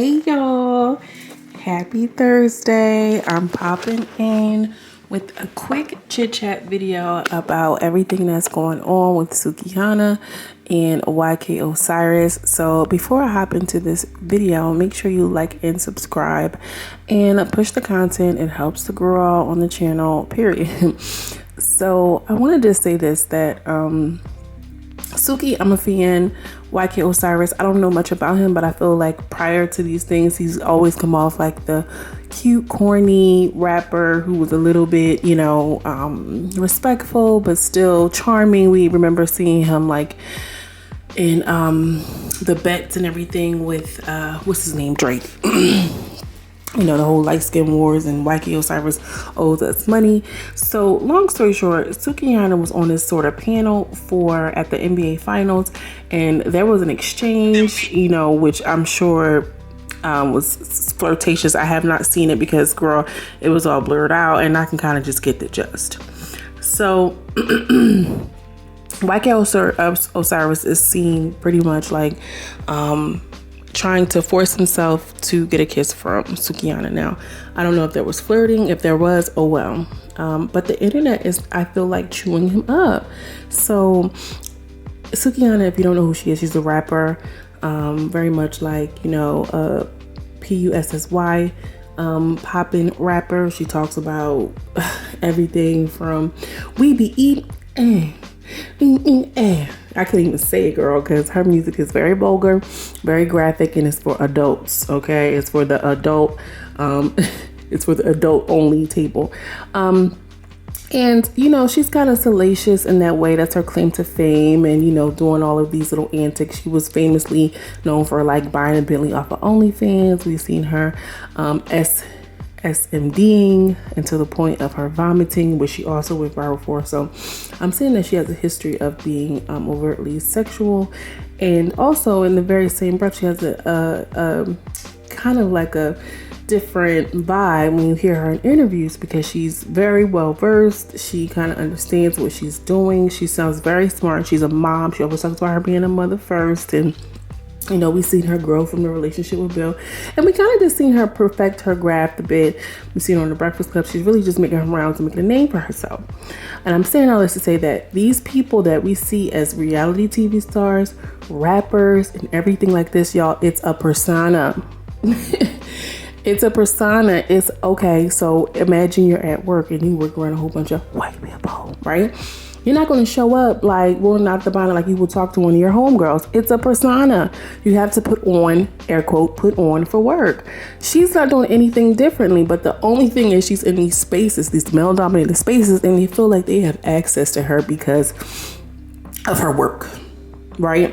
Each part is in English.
Hey y'all, happy Thursday. I'm popping in with a quick chit chat video about everything that's going on with Sukihana and YK Osiris. So before I hop into this video, make sure you like and subscribe and push the content. It helps to grow on the channel, period. So I wanted to say this, that Suki, I'm a fan. YK Osiris, I don't know much about him, but I feel like prior to these things, he's always come off like the cute, corny rapper who was a little bit, respectful, but still charming. We remember seeing him like in the bets and everything with, what's his name, Drake. The whole light skin wars, and YK Osiris owes us money. So long story short, Sukihana was on this sort of panel at the NBA finals, and there was an exchange, which I'm sure was flirtatious. I have not seen it because, girl, it was all blurred out, and I can kind of just get the gist. So YK Osiris is seen pretty much like trying to force himself to get a kiss from Sukihana. Now, I don't know if there was flirting. If there was, oh well. But the internet is, I feel like, chewing him up. So Sukihana, if you don't know who she is, she's a rapper, very much like, a Pussy poppin' rapper. She talks about everything from we be eating. I couldn't even say it, girl, because her music is very vulgar, very graphic, and it's for adults. Okay, it's for the adult. It's for the adult only table. And she's kind of salacious in that way. That's her claim to fame, and doing all of these little antics. She was famously known for like buying a Bentley off of OnlyFans. We've seen her SMDing, and to the point of her vomiting, which she also went viral for. So I'm saying that she has a history of being overtly sexual, and also in the very same breath, she has a kind of like a different vibe when you hear her in interviews, because she's very well versed. She kind of understands what she's doing. She sounds very smart. She's a mom. She always talks about her being a mother first, and we've seen her grow from the relationship with Bill. And we kind of just seen her perfect her craft a bit. We've seen her on the Breakfast Club. She's really just making her rounds and making a name for herself. And I'm saying all this to say that these people that we see as reality TV stars, rappers, and everything like this, y'all, it's a persona. It's a persona. It's okay. So imagine you're at work and you work around a whole bunch of white people, right? You're not going to show up like rolling out the bonnet like you would talk to one of your homegirls. It's a persona. You have to put on, air quote, put on for work. She's not doing anything differently, but the only thing is she's in these spaces, these male-dominated spaces, and they feel like they have access to her because of her work, right?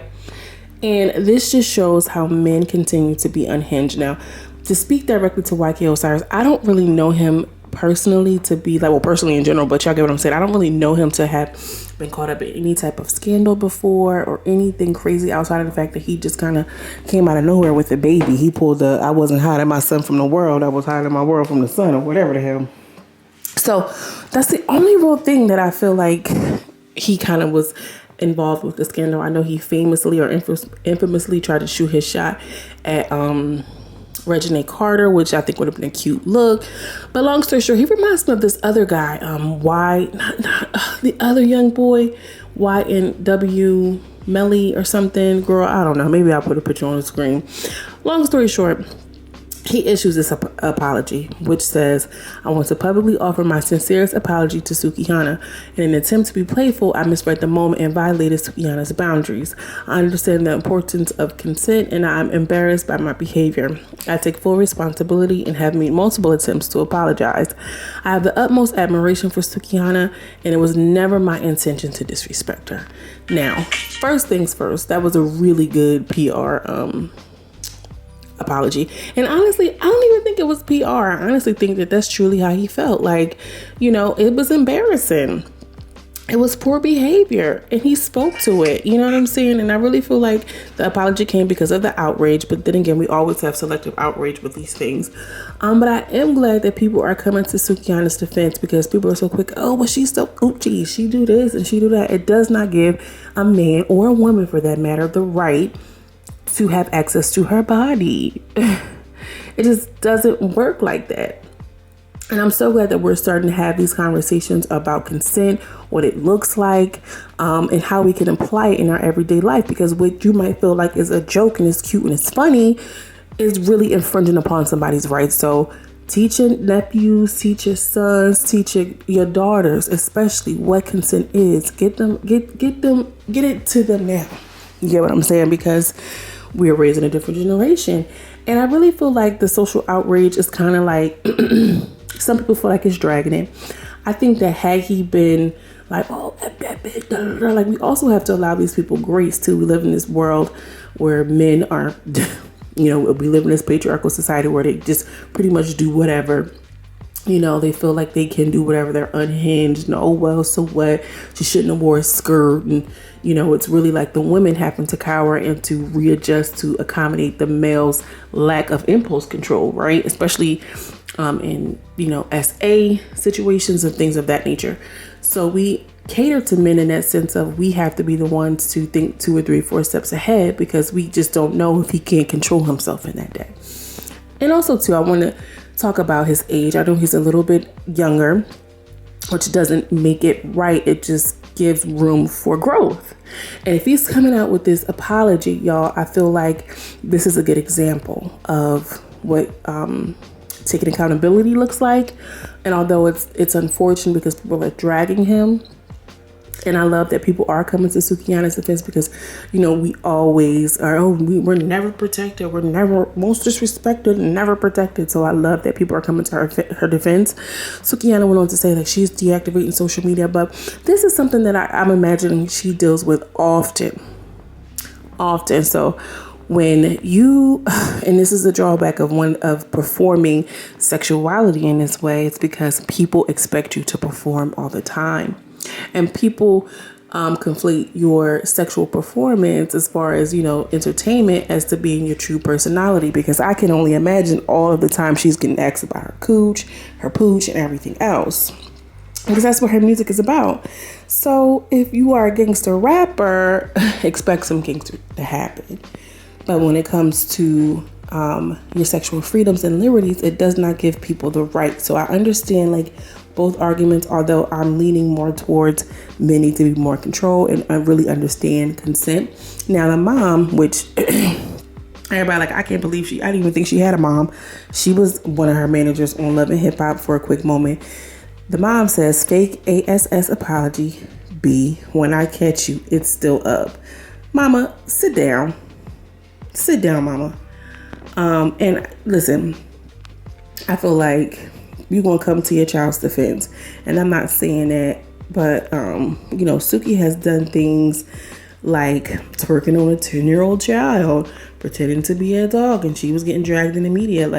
And this just shows how men continue to be unhinged. Now, to speak directly to YK Osiris, I don't really know him personally to be like, well, personally in general, but y'all get what I'm saying. I don't really know him to have been caught up in any type of scandal before or anything crazy outside of the fact that he just kind of came out of nowhere with a baby. He pulled I wasn't hiding my son from the world, I was hiding my world from the sun, or whatever the hell. So that's the only real thing that I feel like he kind of was involved with the scandal. I know he famously or infamously tried to shoot his shot at Regina Carter, which I think would have been a cute look. But long story short, he reminds me of this other guy, the other young boy, YNW Melly or something. Girl, I don't know. Maybe I'll put a picture on the screen. Long story short, he issues this apology, which says, I want to publicly offer my sincerest apology to Sukihana. In an attempt to be playful, I misread the moment and violated Sukihana's boundaries. I understand the importance of consent, and I'm embarrassed by my behavior. I take full responsibility and have made multiple attempts to apologize. I have the utmost admiration for Sukihana, and it was never my intention to disrespect her. Now, first things first, that was a really good PR apology. And honestly, I don't even think it was PR. I honestly think that that's truly how he felt. Like, it was embarrassing. It was poor behavior, and he spoke to it. You know what I'm saying? And I really feel like the apology came because of the outrage. But then again, we always have selective outrage with these things. But I am glad that people are coming to Sukihana's defense, because people are so quick. Oh, well, she's so Gucci. She do this and she do that. It does not give a man, or a woman for that matter, the right to have access to her body. It just doesn't work like that. And I'm so glad that we're starting to have these conversations about consent, what it looks like, and how we can apply it in our everyday life. Because what you might feel like is a joke and it's cute and it's funny is really infringing upon somebody's rights. So teach your nephews, teach your sons, teach your daughters, especially what consent is. Get it to them now. You get what I'm saying? Because we're raising a different generation. And I really feel like the social outrage is kind of like, some people feel like it's dragging it. I think that had he been like, oh, like, we also have to allow these people grace too. We live in this world where men are, we live in this patriarchal society where they just pretty much do whatever. They feel like they can do whatever. They're unhinged. And, oh, well, so what? She shouldn't have wore a skirt. And, it's really like the women happen to cower and to readjust to accommodate the male's lack of impulse control, right? Especially in, SA situations and things of that nature. So we cater to men in that sense of we have to be the ones to think 2 or 3, 4 steps ahead because we just don't know if he can't control himself in that day. And also, too, I want to talk about his age. I know he's a little bit younger, which doesn't make it right. It just gives room for growth. And if he's coming out with this apology, y'all, I feel like this is a good example of what taking accountability looks like. And although it's unfortunate because people are dragging him, and I love that people are coming to Sukihana's defense because, we always are, we're never protected. We're never most disrespected and never protected. So I love that people are coming to her defense. Sukihana went on to say that she's deactivating social media, but this is something that I'm imagining she deals with often. So when you, and this is a drawback of performing sexuality in this way, it's because people expect you to perform all the time. And people conflate your sexual performance as far as, entertainment as to being your true personality, because I can only imagine all of the time she's getting asked about her cooch, her pooch, and everything else, because that's what her music is about. So if you are a gangster rapper, expect some gangster to happen. But when it comes to your sexual freedoms and liberties, it does not give people the right. So I understand both arguments, although I'm leaning more towards men need to be more control, and I really understand consent. Now the mom, which everybody I can't believe I didn't even think she had a mom. She was one of her managers on Love and Hip Hop for a quick moment. The mom says, fake ASS apology, B, when I catch you, it's still up. Mama, sit down. Sit down, mama. And listen, I feel like you're going to come to your child's defense. And I'm not saying that, but, Suki has done things like twerking on a 10-year-old child, pretending to be a dog, and she was getting dragged in the media.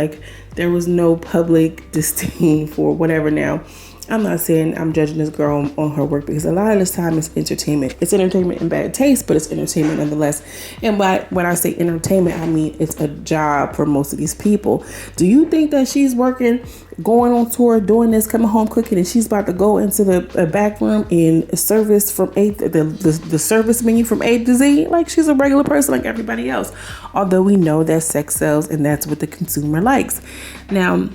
There was no public disdain for whatever. Now, I'm not saying I'm judging this girl on her work, because a lot of this time it's entertainment. It's entertainment in bad taste, but it's entertainment nonetheless. And when I say entertainment, I mean it's a job for most of these people. Do you think that she's working, going on tour, doing this, coming home cooking, and she's about to go into the back room and service from the service menu from A to Z? She's a regular person like everybody else. Although we know that sex sells, and that's what the consumer likes. Now,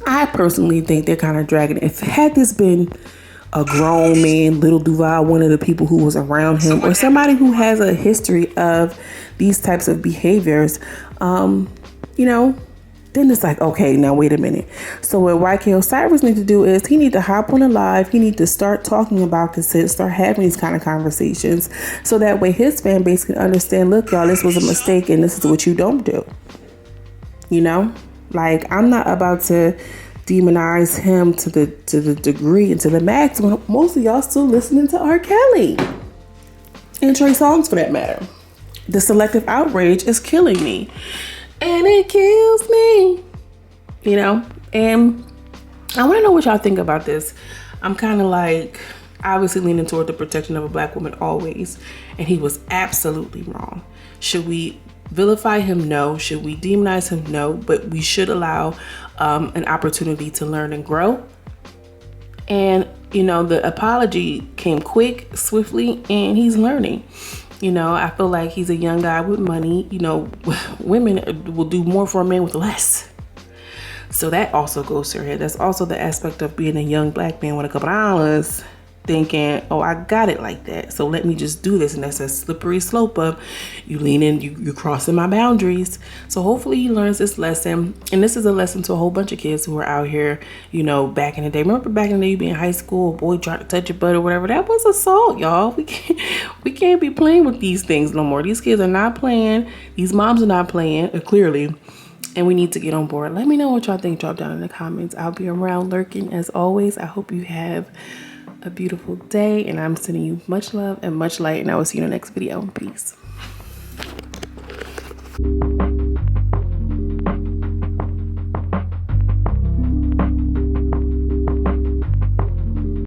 I personally think they're kind of dragging it. If had this been a grown man, Little Duval, one of the people who was around him, or somebody who has a history of these types of behaviors, then it's okay, now wait a minute. So what YK Osiris need to do is he need to hop on a live. He need to start talking about consent, start having these kind of conversations, so that way his fan base can understand, look, y'all, this was a mistake and this is what you don't do. I'm not about to demonize him to the degree and to the max when most of y'all still listening to R. Kelly and Trey Songz for that matter. The selective outrage is killing me, and it kills me, and I want to know what y'all think about this. I'm kind of obviously leaning toward the protection of a black woman always, and he was absolutely wrong. Should we vilify him? No. Should we demonize him? No. But we should allow an opportunity to learn and grow. And, the apology came quick, swiftly, and he's learning. I feel like he's a young guy with money. Women will do more for a man with less. So that also goes to her head. That's also the aspect of being a young black man with a couple dollars, thinking, oh, I got it like that, so let me just do this. And that's a slippery slope of you leaning, you're crossing my boundaries. So hopefully he learns this lesson. And this is a lesson to a whole bunch of kids who are out here, you know, back in the day. Remember back in the day, you be in high school, a boy tried to touch your butt or whatever. That was assault, y'all. We can't be playing with these things no more. These kids are not playing. These moms are not playing, clearly. And we need to get on board. Let me know what y'all think. Drop down in the comments. I'll be around lurking as always. I hope you have a beautiful day, and I'm sending you much love and much light, and I will see you in the next video. Peace.